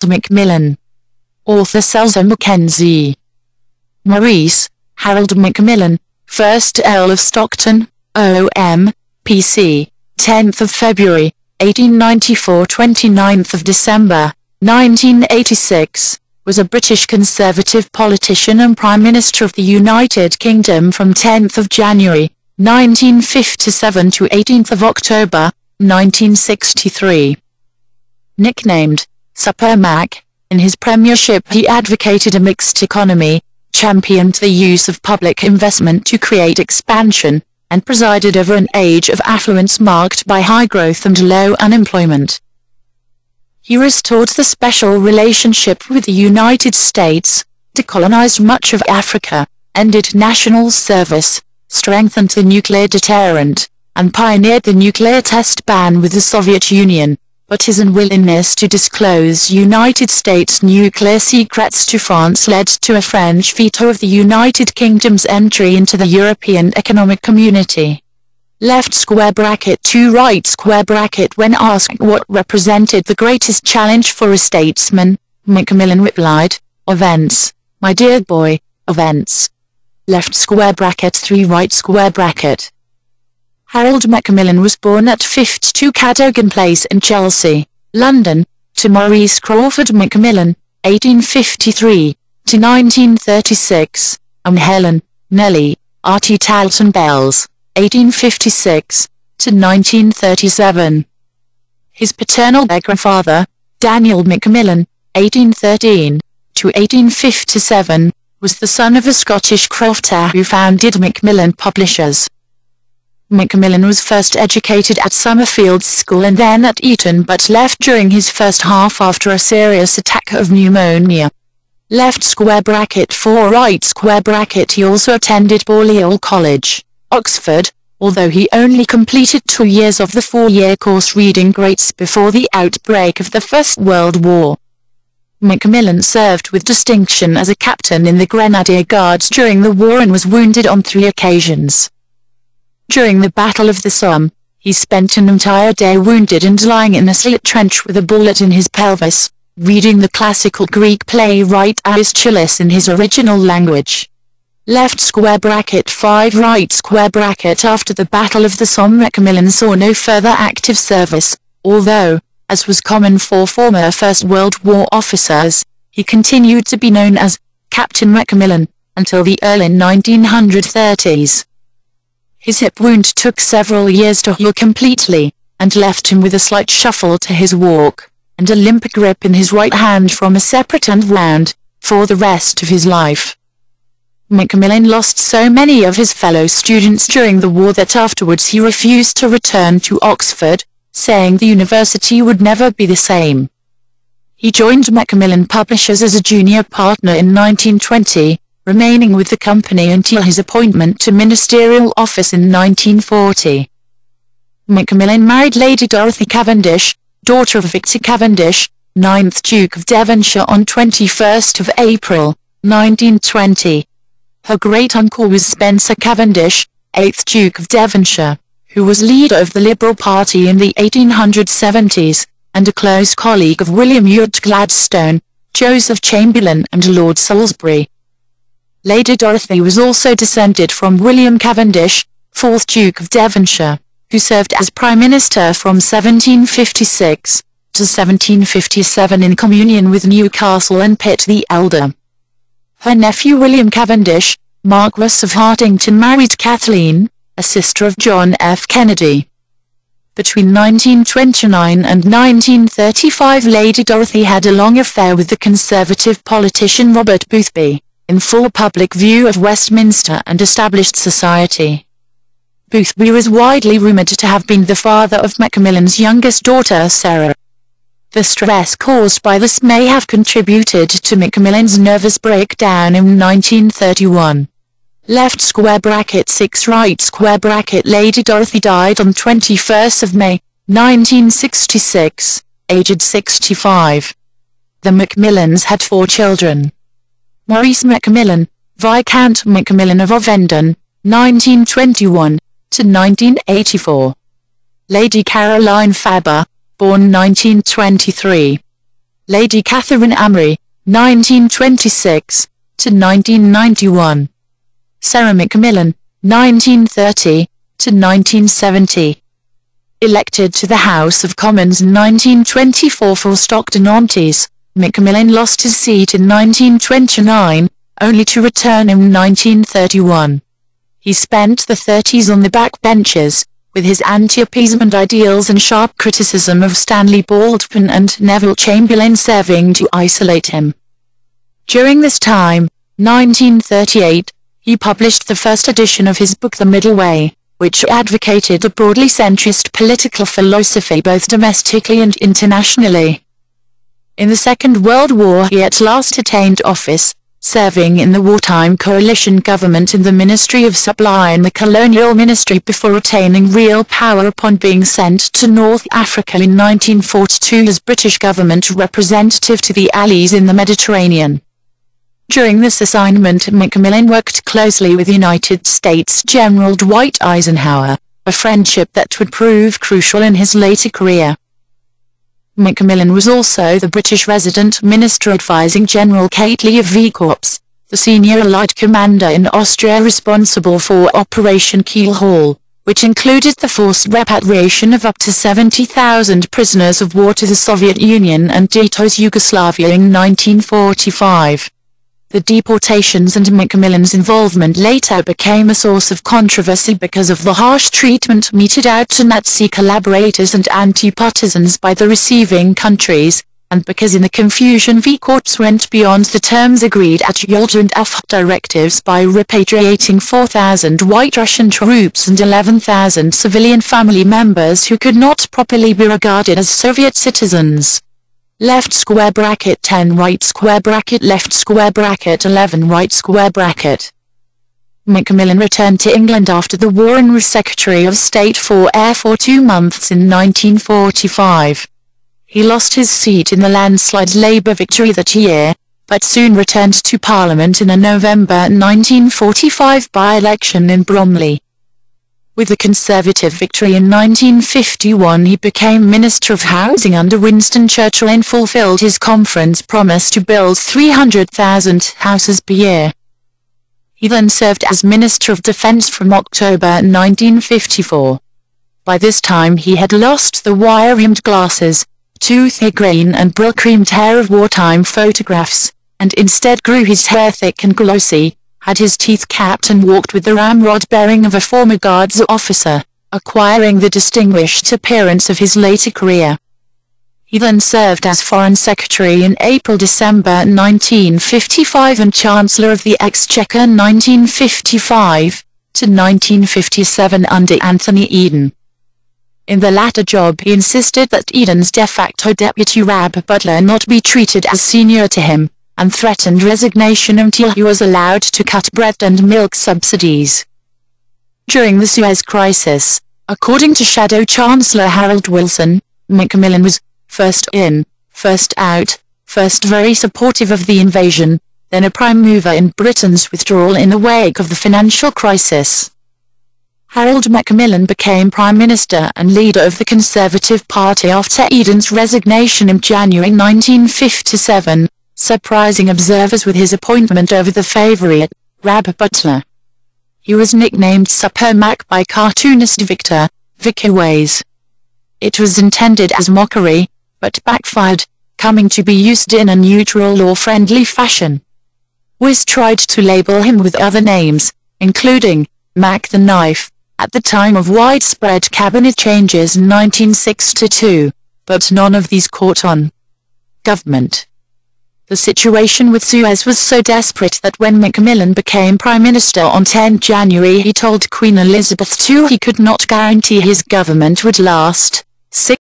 McMillan. Author Selzer-McKenzie. Maurice Harold McMillan, 1st Earl of Stockton, OM, PC, 10th of February, 1894 29th of December, 1986, was a British Conservative politician and Prime Minister of the United Kingdom from 10th of January, 1957 to 18th of October, 1963. Nicknamed Super Mac, in his premiership he advocated a mixed economy, championed the use of public investment to create expansion, and presided over an age of affluence marked by high growth and low unemployment. He restored the special relationship with the United States, decolonized much of Africa, ended national service, strengthened the nuclear deterrent, and pioneered the nuclear test ban with the Soviet Union, but his unwillingness to disclose United States nuclear secrets to France led to a French veto of the United Kingdom's entry into the European Economic Community. Left square bracket to right square bracket. When asked what represented the greatest challenge for a statesman, McMillan replied, "Events, my dear boy, events." Left square bracket 3 right square bracket. Harold McMillan was born at 52 Cadogan Place in Chelsea, London, to Maurice Crawford McMillan, 1853, to 1936, and Helen, Nellie, R.T. Talton Bells, 1856, to 1937. His paternal grandfather, Daniel McMillan, 1813, to 1857, was the son of a Scottish crofter who founded McMillan Publishers. McMillan was first educated at Summerfield's School and then at Eton, but left during his first half after a serious attack of pneumonia. Left square bracket 4 right square bracket. He also attended Balliol College, Oxford, although he only completed 2 years of the 4-year course reading greats before the outbreak of the First World War. McMillan served with distinction as a captain in the Grenadier Guards during the war and was wounded on 3 occasions. During the Battle of the Somme, he spent an entire day wounded and lying in a slit trench with a bullet in his pelvis, reading the classical Greek playwright Aeschylus in his original language. Left square bracket 5 right square bracket. After the Battle of the Somme, McMillan saw no further active service, although, as was common for former First World War officers, he continued to be known as Captain McMillan until the early 1930s. His hip wound took several years to heal completely, and left him with a slight shuffle to his walk, and a limp grip in his right hand from a separate wound, for the rest of his life. McMillan lost so many of his fellow students during the war that afterwards he refused to return to Oxford, saying the university would never be the same. He joined McMillan Publishers as a junior partner in 1920, remaining with the company until his appointment to ministerial office in 1940. McMillan married Lady Dorothy Cavendish, daughter of Victor Cavendish, 9th Duke of Devonshire, on 21st of April, 1920. Her great-uncle was Spencer Cavendish, 8th Duke of Devonshire, who was leader of the Liberal Party in the 1870s, and a close colleague of William Ewart Gladstone, Joseph Chamberlain and Lord Salisbury. Lady Dorothy was also descended from William Cavendish, 4th Duke of Devonshire, who served as Prime Minister from 1756 to 1757 in communion with Newcastle and Pitt the Elder. Her nephew William Cavendish, Marquess of Hartington, married Kathleen, a sister of John F. Kennedy. Between 1929 and 1935 Lady Dorothy had a long affair with the Conservative politician Robert Boothby, in full public view of Westminster and established society. Boothby was widely rumoured to have been the father of McMillan's youngest daughter Sarah. The stress caused by this may have contributed to McMillan's nervous breakdown in 1931. Left square bracket 6 right square bracket. Lady Dorothy died on 21st of May, 1966, aged 65. The McMillans had 4 children. Maurice McMillan, Viscount McMillan of Ovendon, 1921 to 1984. Lady Caroline Faber, born 1923. Lady Catherine Amory, 1926 to 1991. Sarah McMillan, 1930 to 1970. Elected to the House of Commons in 1924 for Stockton-on-Tees, McMillan lost his seat in 1929, only to return in 1931. He spent the 30s on the backbenches, with his anti-appeasement ideals and sharp criticism of Stanley Baldwin and Neville Chamberlain serving to isolate him. During this time, 1938, he published the first edition of his book The Middle Way, which advocated a broadly centrist political philosophy both domestically and internationally. In the Second World War he at last attained office, serving in the wartime coalition government in the Ministry of Supply and the Colonial Ministry before attaining real power upon being sent to North Africa in 1942 as British government representative to the Allies in the Mediterranean. During this assignment McMillan worked closely with United States General Dwight Eisenhower, a friendship that would prove crucial in his later career. McMillan was also the British resident minister advising General Cately of V Corps, the senior Allied commander in Austria responsible for Operation Keelhaul, which included the forced repatriation of up to 70,000 prisoners of war to the Soviet Union and Tito's Yugoslavia in 1945. The deportations and McMillan's involvement later became a source of controversy because of the harsh treatment meted out to Nazi collaborators and anti-partisans by the receiving countries, and because in the confusion V Corps went beyond the terms agreed at Yalta and UF directives by repatriating 4,000 White Russian troops and 11,000 civilian family members who could not properly be regarded as Soviet citizens. Left square bracket 10 right square bracket left square bracket 11 right square bracket. McMillan returned to England after the war and was Secretary of State for Air for 2 months in 1945. He lost his seat in the landslide Labour victory that year, but soon returned to Parliament in a November 1945 by-election in Bromley. With the Conservative victory in 1951 he became Minister of Housing under Winston Churchill and fulfilled his conference promise to build 300,000 houses per year. He then served as Minister of Defence from October 1954. By this time he had lost the wire-rimmed glasses, tooth green and brill-creamed hair of wartime photographs, and instead grew his hair thick and glossy, had his teeth capped and walked with the ramrod bearing of a former Guards officer, acquiring the distinguished appearance of his later career. He then served as Foreign Secretary in April-December 1955 and Chancellor of the Exchequer 1955 to 1957 under Anthony Eden. In the latter job he insisted that Eden's de facto deputy Rab Butler not be treated as senior to him, and threatened resignation until he was allowed to cut bread and milk subsidies. During the Suez Crisis, according to Shadow Chancellor Harold Wilson, McMillan was first in, first out, first very supportive of the invasion, then a prime mover in Britain's withdrawal in the wake of the financial crisis. Harold McMillan became Prime Minister and leader of the Conservative Party after Eden's resignation in January 1957. Surprising observers with his appointment over the favourite, Rab Butler. He was nicknamed Super Mac by cartoonist Vicky Ways. It was intended as mockery, but backfired, coming to be used in a neutral or friendly fashion. Ways tried to label him with other names, including Mac the Knife, at the time of widespread cabinet changes in 1962, but none of these caught on. Government. The situation with Suez was so desperate that when McMillan became Prime Minister on 10 January he told Queen Elizabeth II he could not guarantee his government would last 6